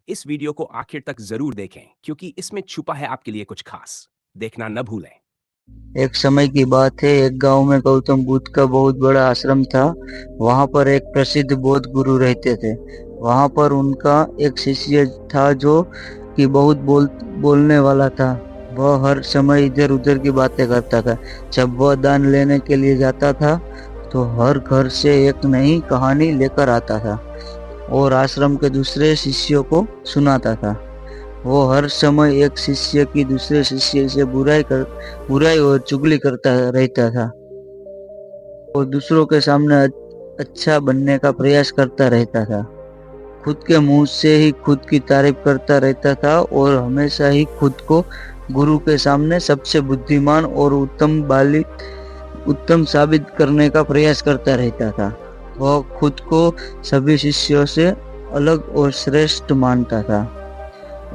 इस वीडियो को आखिर तक जरूर देखें क्योंकि इसमें छुपा है आपके लिए कुछ खास। देखना न भूलें। एक समय की बात है। एक गांव में गौतम बुद्ध का बहुत बड़ा आश्रम था। वहां पर एक प्रसिद्ध बौद्ध गुरु रहते थे। वहां पर उनका एक शिष्य था जो कि बहुत बोलने वाला था। वह हर समय इधर उधर की बातें करता था। जब वह दान लेने के लिए जाता था तो हर घर से एक नई कहानी लेकर आता था और आश्रम के दूसरे शिष्यों को सुनाता था। वो हर समय एक शिष्य की दूसरे शिष्य से बुराई और चुगली करता रहता था और दूसरों के सामने अच्छा बनने का प्रयास करता रहता था। खुद के मुंह से ही खुद की तारीफ करता रहता था और हमेशा ही खुद को गुरु के सामने सबसे बुद्धिमान और उत्तम साबित करने का प्रयास करता रहता था। वह खुद को सभी शिष्यों से अलग और श्रेष्ठ मानता था।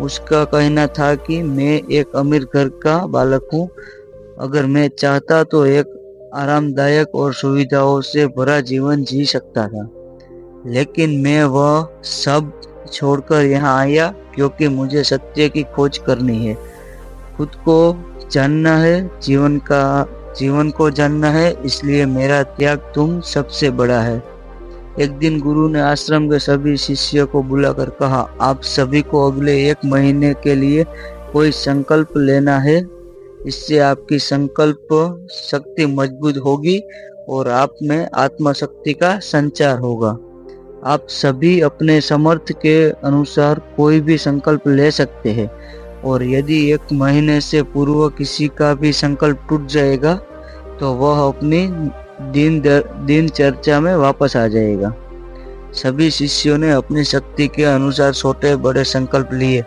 उसका कहना था कि मैं एक अमीर घर का बालक हूँ। अगर मैं चाहता तो एक आरामदायक और सुविधाओं से भरा जीवन जी सकता था, लेकिन मैं वह सब छोड़कर यहाँ आया क्योंकि मुझे सत्य की खोज करनी है। खुद को जानना है, जीवन को जानना है, इसलिए मेरा त्याग तुम सबसे बड़ा है। एक दिन गुरु ने आश्रम के सभी शिष्यों को बुलाकर कहा, आप सभी को अगले 1 महीने के लिए कोई संकल्प लेना है। इससे आपकी संकल्प शक्ति मजबूत होगी और आप में आत्मा शक्ति का संचार होगा। आप सभी अपने समर्थ के अनुसार कोई भी संकल्प ले सकते हैं और यदि 1 महीने से पूर्व किसी का भी संकल्प टूट जाएगा तो वह अपनी दिन चर्चा में वापस आ जाएगा। सभी शिष्यों ने अपनी शक्ति के अनुसार छोटे बड़े संकल्प लिए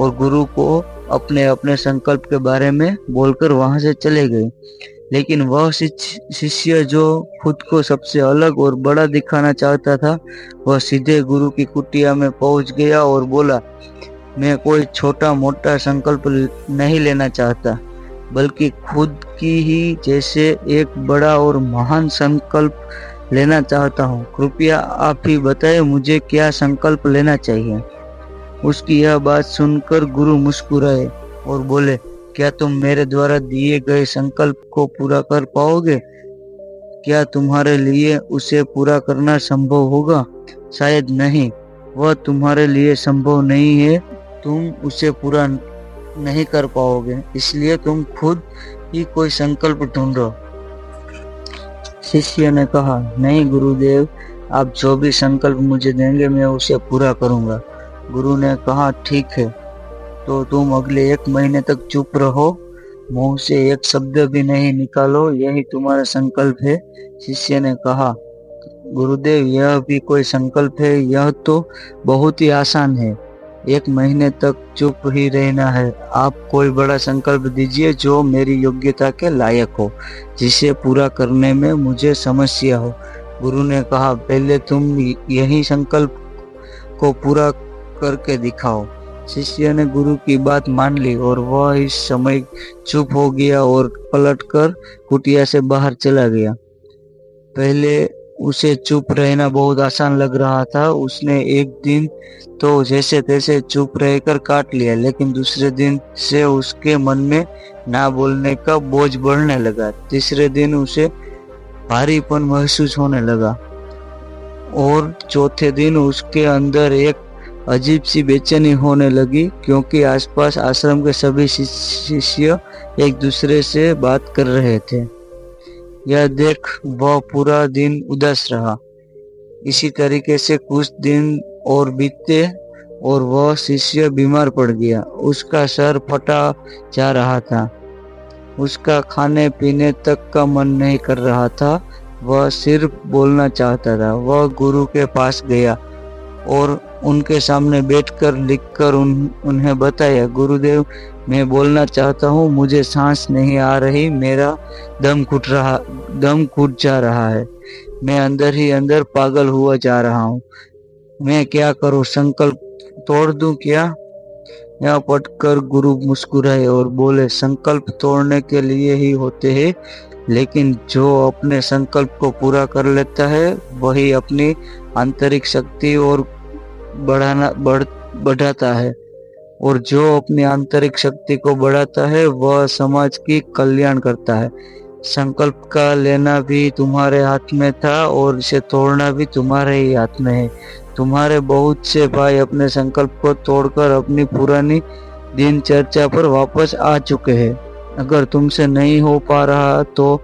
और गुरु को अपने अपने संकल्प के बारे में बोलकर वहां से चले गए। लेकिन वह शिष्य जो खुद को सबसे अलग और बड़ा दिखाना चाहता था, वह सीधे गुरु की कुटिया में पहुंच गया और बोला, मैं कोई छोटा मोटा संकल्प नहीं लेना चाहता, बल्कि खुद की ही जैसे एक बड़ा और महान संकल्प लेना चाहता हूँ। कृपया आप ही बताएं मुझे क्या संकल्प लेना चाहिए। उसकी यह बात सुनकर गुरु मुस्कुराए और बोले, क्या तुम मेरे द्वारा दिए गए संकल्प को पूरा कर पाओगे? क्या तुम्हारे लिए उसे पूरा करना संभव होगा? शायद नहीं, वह तुम्हारे लिए संभव नहीं है। तुम उसे पूरा नहीं कर पाओगे, इसलिए तुम खुद ही कोई संकल्प ढूंढो। शिष्य ने कहा, नहीं गुरुदेव, आप जो भी संकल्प मुझे देंगे मैं उसे पूरा करूंगा। गुरु ने कहा, ठीक है, तो तुम अगले 1 महीने तक चुप रहो, मुंह से एक शब्द भी नहीं निकालो, यही तुम्हारा संकल्प है। शिष्य ने कहा, गुरुदेव, यह भी कोई संकल्प है? यह तो बहुत ही आसान है। 1 महीने तक चुप ही रहना है। आप कोई बड़ा संकल्प दीजिए जो मेरी योग्यता के लायक हो, जिसे पूरा करने में मुझे समस्या हो। गुरु ने कहा, पहले तुम यही संकल्प को पूरा करके दिखाओ। शिष्य ने गुरु की बात मान ली और वह इस समय चुप हो गया और पलटकर कुटिया से बाहर चला गया। पहले उसे चुप रहना बहुत आसान लग रहा था। उसने एक दिन तो जैसे तैसे चुप रहकर काट लिया, लेकिन दूसरे दिन से उसके मन में ना बोलने का बोझ बढ़ने लगा। तीसरे दिन उसे भारीपन महसूस होने लगा और चौथे दिन उसके अंदर एक अजीब सी बेचैनी होने लगी, क्योंकि आसपास आश्रम के सभी शिष्य एक दूसरे से बात कर रहे थे। यह देख वह पूरा दिन उदास रहा। इसी तरीके से कुछ दिन और बीते और वह शिष्य बीमार पड़ गया। उसका सर फटा जा रहा था। उसका खाने पीने तक का मन नहीं कर रहा था। वह सिर्फ बोलना चाहता था। वह गुरु के पास गया और उनके सामने बैठकर लिखकर उन्हें बताया, गुरुदेव, मैं बोलना चाहता हूँ, मुझे सांस नहीं आ रही, मेरा दम घुट जा रहा है, मैं अंदर ही अंदर पागल हुआ जा रहा हूँ, मैं क्या करूँ? संकल्प तोड़ दूं क्या? यहाँ पढ़कर गुरु मुस्कुराए और बोले, संकल्प तोड़ने के लिए ही होते हैं, लेकिन जो अपने संकल्प को पूरा कर लेता है वही अपनी आंतरिक शक्ति और बढ़ाता है, और जो अपनी आंतरिक शक्ति को बढ़ाता है वह समाज की कल्याण करता है। संकल्प का लेना भी तुम्हारे हाथ में था और इसे तोड़ना भी तुम्हारे ही हाथ में है। तुम्हारे बहुत से भाई अपने संकल्प को तोड़कर अपनी पुरानी दिनचर्या पर वापस आ चुके हैं। अगर तुमसे नहीं हो पा रहा तो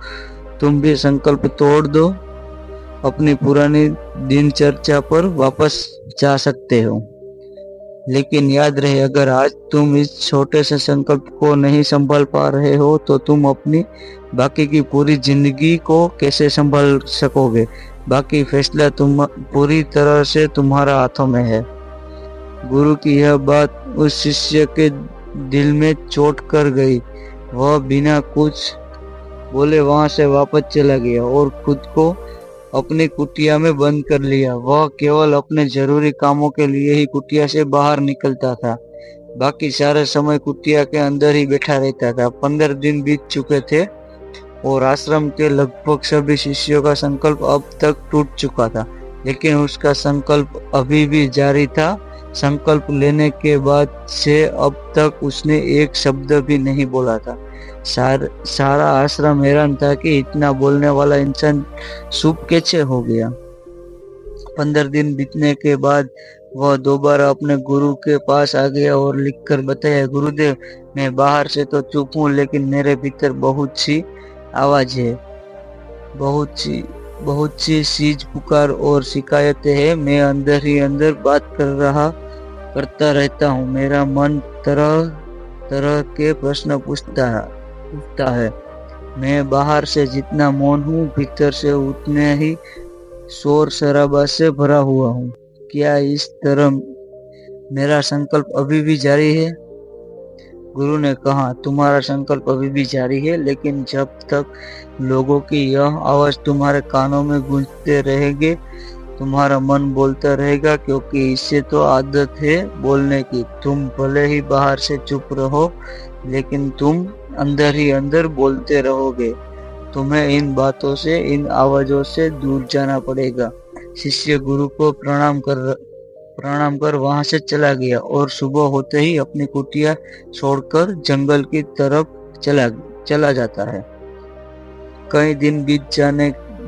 तुम भी संकल्प तोड़ दो, अपनी पुरानी दिनचर्या पर वापस जा सकते हो। लेकिन याद रहे, अगर आज तुम इस छोटे से संकल्प को नहीं संभाल पा रहे हो तो तुम अपनी बाकी की पूरी जिंदगी को कैसे संभाल सकोगे। बाकी फैसला तुम पूरी तरह से तुम्हारा हाथों में है। गुरु की यह बात उस शिष्य के दिल में चोट कर गई। वह बिना कुछ बोले वहां से वापस चला गया और खुद को अपनी कुटिया में बंद कर लिया। वह केवल अपने जरूरी कामों के लिए ही कुटिया से बाहर निकलता था, बाकी सारे समय कुटिया के अंदर ही बैठा रहता था। 15 दिन बीत चुके थे और आश्रम के लगभग सभी शिष्यों का संकल्प अब तक टूट चुका था, लेकिन उसका संकल्प अभी भी जारी था। संकल्प लेने के बाद से अब तक उसने एक शब्द भी नहीं बोला था। सारा आश्रम हैरान था कि इतना बोलने वाला इंसान चुप कैसे हो गया। 15 दिन बीतने के बाद वह दोबारा अपने गुरु के पास आ गया और लिखकर बताया, गुरुदेव, मैं बाहर से तो चुप हूँ, लेकिन मेरे भीतर बहुत सी आवाज है, बहुत सी सीज पुकार और शिकायतें हैं। मैं अंदर ही अंदर बात करता रहता हूँ। मेरा मन तरह तरह के प्रश्न पूछता है। मैं बाहर से जितना मौन हूँ, भीतर से उतने ही शोर शराबा से भरा हुआ हूँ। क्या इस तरह मेरा संकल्प अभी भी जारी है? गुरु ने कहा, तुम्हारा संकल्प अभी भी जारी है, लेकिन जब तक लोगों की यह आवाज तुम्हारे कानों में गूंजते रहेगी, तुम्हारा मन बोलता रहेगा, क्योंकि इससे तो आदत है बोलने की। तुम भले ही बाहर से चुप रहो, लेकिन तुम अंदर ही अंदर बोलते रहोगे। तुम्हें इन बातों से, इन आवाजों से दूर जाना पड़ेगा। शिष्य गुरु को प्रणाम कर वहां से चला गया और सुबह होते ही अपनी कुटिया छोड़कर जंगल की तरफ चला जाता है। कई दिन बीत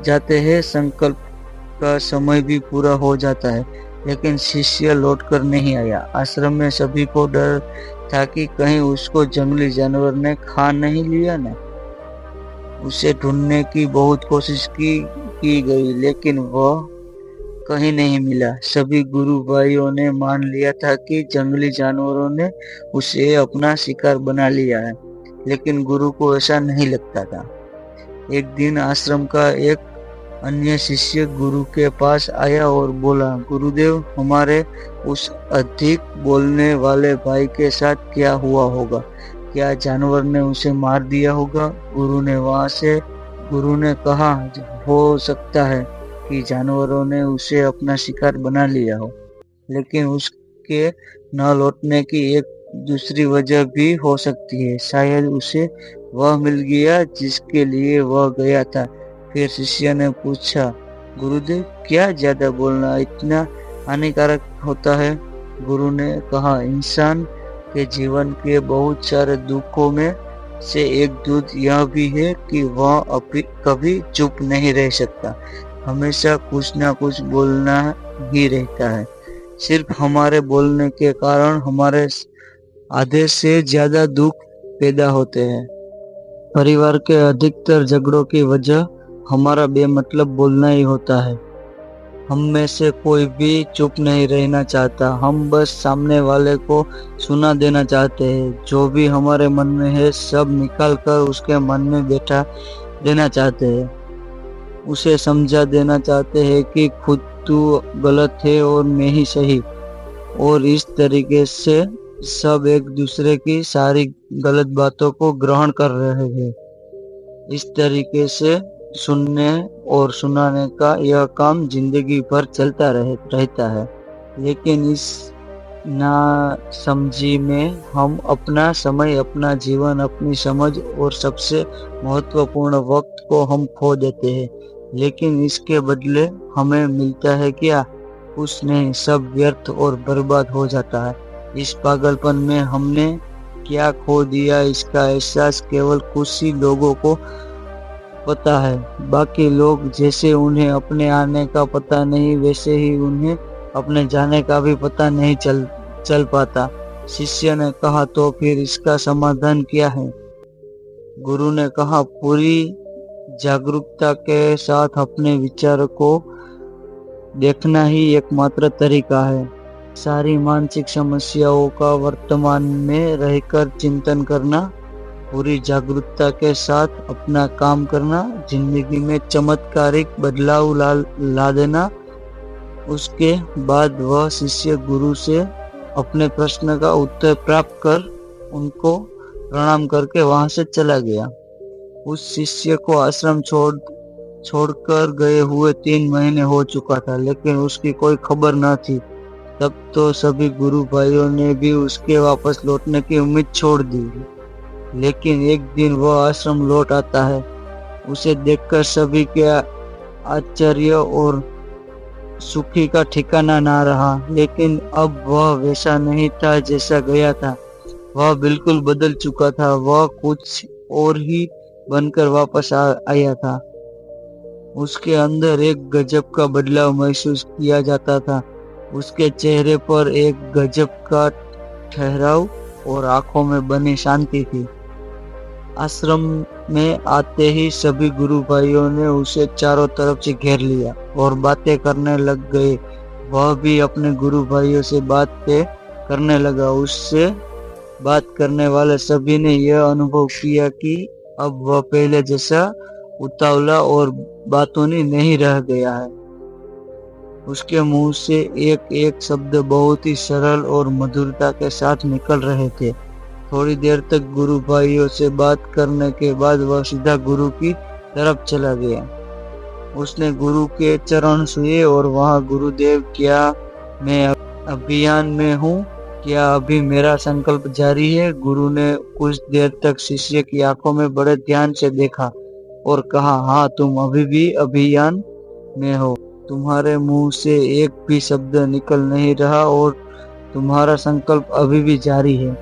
जाते हैं, संकल्प का समय भी पूरा हो जाता है, लेकिन शिष्य लौटकर नहीं आया। आश्रम में सभी को डर था कि कहीं उसको जंगली जानवर ने खा नहीं लिया ना। उसे ढूंढने की बहुत कोशिश की गई, लेकिन वह कहीं नहीं मिला। सभी गुरु भाइयों ने मान लिया था कि जंगली जानवरों ने उसे अपना शिकार बना लिया है, लेकिन गुरु को ऐसा नहीं लगता था। एक दिन आश्रम का एक अन्य शिष्य गुरु के पास आया और बोला, गुरुदेव, हमारे उस अधिक बोलने वाले भाई के साथ क्या हुआ होगा? क्या जानवर ने उसे मार दिया होगा? गुरु ने कहा, हो सकता है कि जानवरों ने उसे अपना शिकार बना लिया हो, लेकिन उसके न लौटने की एक दूसरी वजह भी हो सकती है। शायद उसे वह मिल गया जिसके लिए वह गया था। फिर शिष्य ने पूछा, गुरुदेव, क्या ज्यादा बोलना इतना हानिकारक होता है? गुरु ने कहा, इंसान के जीवन के बहुत सारे दुखों में से एक दुख यह भी है कि वह कभी चुप नहीं रह सकता। हमेशा कुछ ना कुछ बोलना ही रहता है। सिर्फ हमारे बोलने के कारण हमारे आधे से ज्यादा दुख पैदा होते हैं। परिवार के अधिकतर झगड़ों की वजह हमारा बेमतलब बोलना ही होता है। हम में से कोई भी चुप नहीं रहना चाहता। हम बस सामने वाले को सुना देना चाहते हैं। जो भी हमारे मन में है सब निकाल कर उसके मन में बैठा देना चाहते हैं। उसे समझा देना चाहते हैं कि खुद तू गलत है और मैं ही सही। और इस तरीके से सब एक दूसरे की सारी गलत बातों को ग्रहण कर रहे हैं। इस तरीके से सुनने और सुनाने का यह काम जिंदगी भर चलता रहता है। लेकिन इस नासमझी में हम अपना समय, अपना जीवन, अपनी समझ और सबसे महत्वपूर्ण वक्त को हम खो देते हैं। लेकिन इसके बदले हमें मिलता है क्या? कुछ नहीं, सब व्यर्थ और बर्बाद हो जाता है। इस पागलपन में हमने क्या खो दिया, इसका एहसास केवल कुछ ही लोगों को पता है। बाकी लोग जैसे उन्हें अपने आने का पता नहीं, वैसे ही उन्हें अपने जाने का भी पता नहीं चल पाता। शिष्य ने कहा, तो फिर इसका समाधान क्या है? गुरु ने कहा, पूरी जागरूकता के साथ अपने विचार को देखना ही एकमात्र तरीका है। सारी मानसिक समस्याओं का वर्तमान में रहकर चिंतन करना, पूरी जागरूकता के साथ अपना काम करना, जिंदगी में चमत्कारिक बदलाव ला देना। उसके बाद वह शिष्य गुरु से अपने प्रश्न का उत्तर प्राप्त कर उनको प्रणाम करके वहां से चला गया। उस शिष्य को आश्रम छोड़कर गए हुए 3 महीने हो चुका था, लेकिन उसकी कोई खबर न थी। तब तो सभी गुरु भाइयों ने भी उसके वापस लौटने की उम्मीद छोड़ दी। लेकिन एक दिन वह आश्रम लौट आता है। उसे देखकर सभी के आश्चर्य और सुखी का ठिकाना ना रहा। लेकिन अब वह वैसा नहीं था जैसा गया था। वह बिल्कुल बदल चुका था। वह कुछ और ही बनकर वापस आया था। उसके अंदर एक गजब का बदलाव महसूस किया जाता था। उसके चेहरे पर एक गजब का ठहराव और आंखों में बनी शांति थी। आश्रम में आते ही सभी गुरु भाइयों ने उसे चारों तरफ से घेर लिया और बातें करने लग गए। वह भी अपने गुरु भाइयों से बातें करने लगा। उससे बात करने वाले सभी ने यह अनुभव किया कि अब वह पहले जैसा उतावला और बातूनी नहीं रह गया है। उसके मुंह से एक एक शब्द बहुत ही सरल और मधुरता के साथ निकल रहे थे। थोड़ी देर तक गुरु भाइयों से बात करने के बाद वह सीधा गुरु की तरफ चला गया। उसने गुरु के चरण छुए और वहां, गुरुदेव, क्या मैं अभियान में हूँ? क्या अभी मेरा संकल्प जारी है? गुरु ने कुछ देर तक शिष्य की आंखों में बड़े ध्यान से देखा और कहा, हाँ, तुम अभी भी अभियान में हो। तुम्हारे मुंह से एक भी शब्द निकल नहीं रहा और तुम्हारा संकल्प अभी भी जारी है।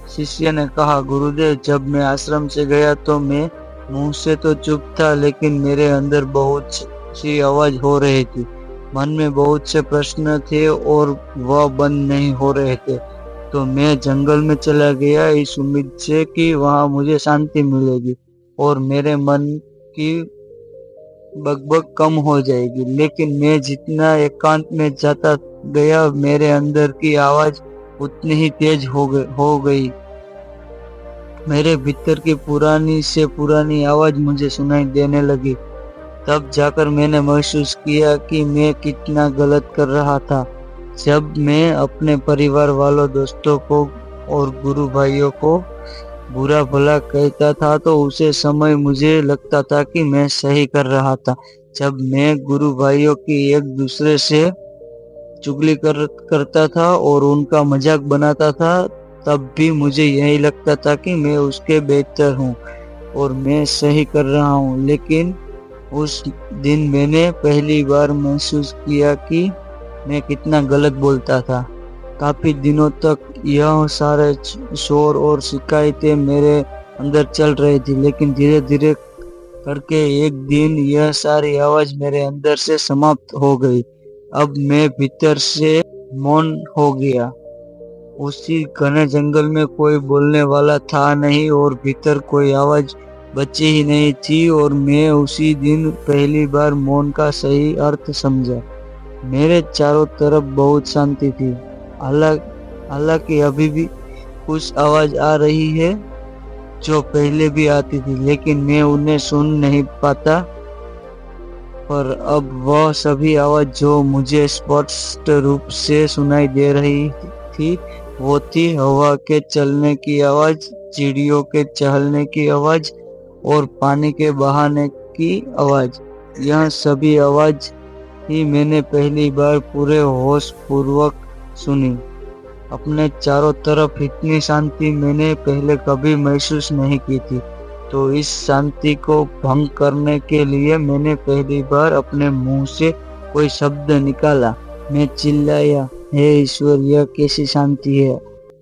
शिष्य ने कहा, गुरुदेव, जब मैं आश्रम से गया तो मैं मुंह से तो चुप था, लेकिन मेरे अंदर बहुत सी आवाज हो रही थी। मन में बहुत से प्रश्न थे और वह बंद नहीं हो रहे थे। तो मैं जंगल में चला गया इस उम्मीद से कि वहां मुझे शांति मिलेगी और मेरे मन की बकबक कम हो जाएगी। लेकिन मैं जितना एकांत में जाता गया, मेरे अंदर की आवाज उतनी ही तेज हो गई। मेरे भीतर की पुरानी से पुरानी आवाज मुझे सुनाई देने लगी। तब जाकर मैंने महसूस किया कि मैं कितना गलत कर रहा था। जब मैं अपने परिवार वालों, दोस्तों को और गुरु भाइयों को बुरा भला कहता था तो उसे समय मुझे लगता था कि मैं सही कर रहा था। जब मैं गुरु भाइयों की एक दूसरे से चुगली करता था और उनका मजाक बनाता था, तब भी मुझे यही लगता था कि मैं उसके बेहतर हूँ और मैं सही कर रहा हूँ। लेकिन उस दिन मैंने पहली बार महसूस किया कि मैं कितना गलत बोलता था। काफी दिनों तक यह सारे शोर और शिकायतें मेरे अंदर चल रही थी, लेकिन धीरे धीरे करके एक दिन यह सारी आवाज मेरे अंदर से समाप्त हो गई। अब मैं भीतर से मौन हो गया। उसी घने जंगल में कोई बोलने वाला था नहीं और भीतर कोई आवाज बची ही नहीं थी और मैं उसी दिन पहली बार मौन का सही अर्थ समझा। मेरे चारों तरफ बहुत शांति थी। हालांकि अभी भी कुछ आवाज आ रही है जो पहले भी आती थी, लेकिन मैं उन्हें सुन नहीं पाता। पर अब वह सभी आवाज जो मुझे स्पष्ट रूप से सुनाई दे रही थी, वो थी हवा के चलने की आवाज, चिड़ियों के चहलने की आवाज और पानी के बहाने की आवाज। यह सभी आवाज ही मैंने पहली बार पूरे होश पूर्वक सुनी। अपने चारों तरफ इतनी शांति मैंने पहले कभी महसूस नहीं की थी। तो इस शांति को भंग करने के लिए मैंने पहली बार अपने मुंह से कोई शब्द निकाला। मैं चिल्लाया, हे ईश्वर, यह कैसी शांति है?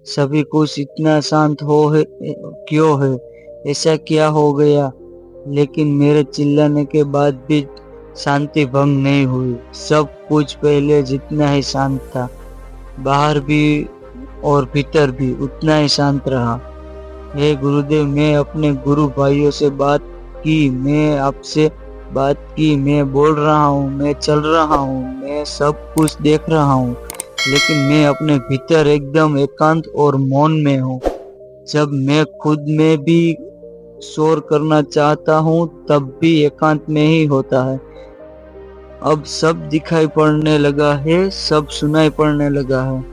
सभी कुछ इतना शांत क्यों है? ऐसा क्या हो गया? लेकिन मेरे चिल्लाने के बाद भी शांति भंग नहीं हुई। सब कुछ पहले जितना ही शांत था। बाहर भी और भीतर भी उतना ही शांत रहा। हे गुरुदेव, मैं अपने गुरु भाइयों से बात की, मैं आपसे बात की, मैं बोल रहा हूँ, मैं चल रहा हूँ, मैं सब कुछ देख रहा हूँ, लेकिन मैं अपने भीतर एकदम एकांत और मौन में हूँ। जब मैं खुद में भी शोर करना चाहता हूँ तब भी एकांत में ही होता है। अब सब दिखाई पड़ने लगा है, सब सुनाई पड़ने लगा है।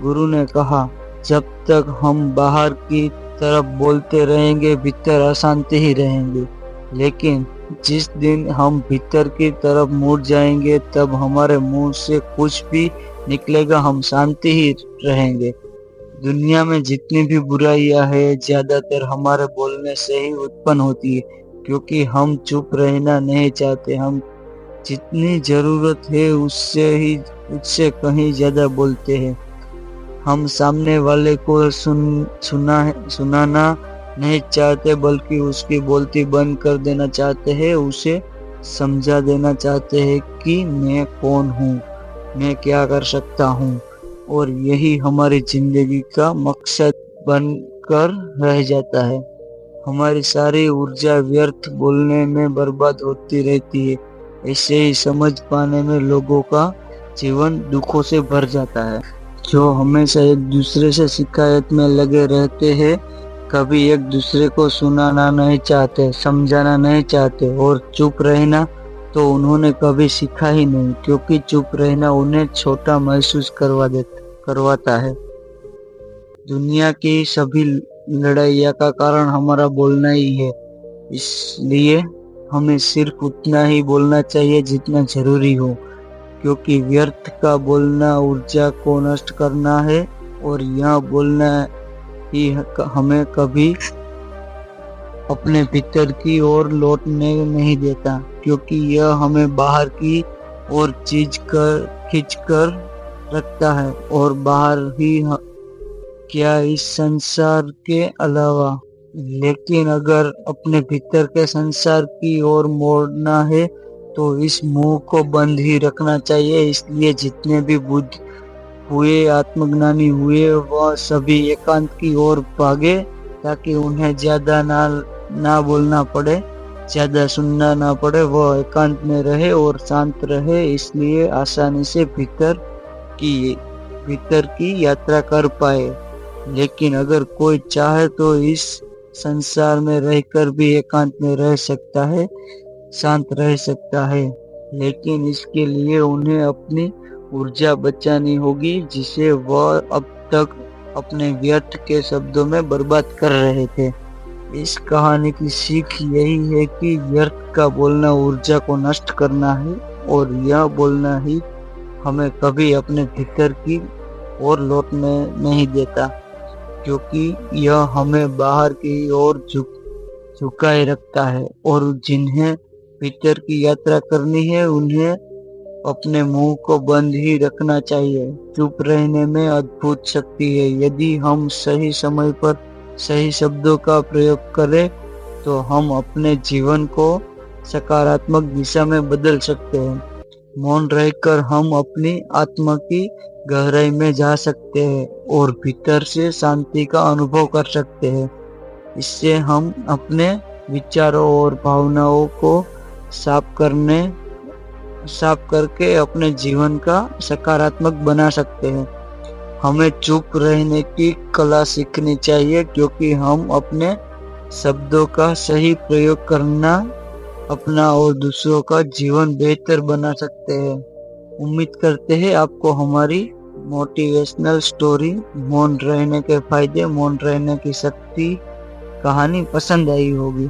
गुरु ने कहा, जब तक हम बाहर की तरफ बोलते रहेंगे भीतर अशांति ही रहेंगे, लेकिन जिस दिन हम भीतर की तरफ मुड़ जाएंगे तब हमारे मुंह से कुछ भी निकलेगा, हम शांति ही रहेंगे। दुनिया में जितनी भी बुराइयां है ज्यादातर हमारे बोलने से ही उत्पन्न होती है, क्योंकि हम चुप रहना नहीं चाहते। हम जितनी जरूरत है उससे कहीं ज्यादा बोलते हैं। हम सामने वाले को सुनाना नहीं चाहते, बल्कि उसकी बोलती बंद कर देना चाहते हैं। उसे समझा देना चाहते हैं कि मैं कौन हूँ, मैं क्या कर सकता हूँ, और यही हमारी जिंदगी का मकसद बनकर रह जाता है। हमारी सारी ऊर्जा व्यर्थ बोलने में बर्बाद होती रहती है। ऐसे ही समझ पाने में लोगों का जीवन दुखों से भर जाता है। जो हमेशा एक दूसरे से शिकायत में लगे रहते हैं, कभी एक दूसरे को सुनाना नहीं चाहते, समझाना नहीं चाहते, और चुप रहना तो उन्होंने कभी सीखा ही नहीं, क्योंकि चुप रहना उन्हें छोटा महसूस करवाता है। दुनिया की सभी लड़ाइयाँ का कारण हमारा बोलना ही है, इसलिए हमें सिर्फ उतना ही बोलना चाहिए जितना जरूरी हो, क्योंकि व्यर्थ का बोलना ऊर्जा को नष्ट करना है, और यह बोलना ही हमें कभी अपने भीतर की ओर लौटने नहीं देता, क्योंकि यह हमें बाहर की ओर खींच कर रखता है, और बाहर ही क्या इस संसार के अलावा। लेकिन अगर अपने भीतर के संसार की ओर मोड़ना है तो इस मुंह को बंद ही रखना चाहिए। इसलिए जितने भी बुद्ध हुए, आत्मज्ञानी हुए, वह सभी एकांत की ओर भागे, ताकि उन्हें ज्यादा ना बोलना पड़े, ज्यादा सुनना ना पड़े। वह एकांत में रहे और शांत रहे, इसलिए आसानी से भीतर की यात्रा कर पाए। लेकिन अगर कोई चाहे तो इस संसार में रहकर भी एकांत में रह सकता है, शांत रह सकता है, लेकिन इसके लिए उन्हें अपनी ऊर्जा बचानी होगी, जिसे वह अब तक अपने व्यर्थ के शब्दों में बर्बाद कर रहे थे। इस कहानी की सीख यही है कि व्यर्थ का बोलना ऊर्जा को नष्ट करना है, और यह बोलना ही हमें कभी अपने भीतर की ओर लौटने नहीं देता, क्योंकि यह हमें बाहर की ओर झुकाए रखता है। और जिन्हें भीतर की यात्रा करनी है उन्हें अपने मुंह को बंद ही रखना चाहिए। चुप रहने में अद्भुत शक्ति है। यदि हम सही समय पर सही शब्दों का प्रयोग करें तो हम अपने जीवन को सकारात्मक दिशा में बदल सकते हैं। मौन रहकर हम अपनी आत्मा की गहराई में जा सकते हैं और भीतर से शांति का अनुभव कर सकते हैं। इससे हम अपने विचारों और भावनाओं को साफ करके अपने जीवन का सकारात्मक बना सकते हैं। हमें चुप रहने की कला सीखनी चाहिए, क्योंकि हम अपने शब्दों का सही प्रयोग करना अपना और दूसरों का जीवन बेहतर बना सकते हैं। उम्मीद करते हैं आपको हमारी मोटिवेशनल स्टोरी, मौन रहने के फायदे, मौन रहने की शक्ति कहानी पसंद आई होगी।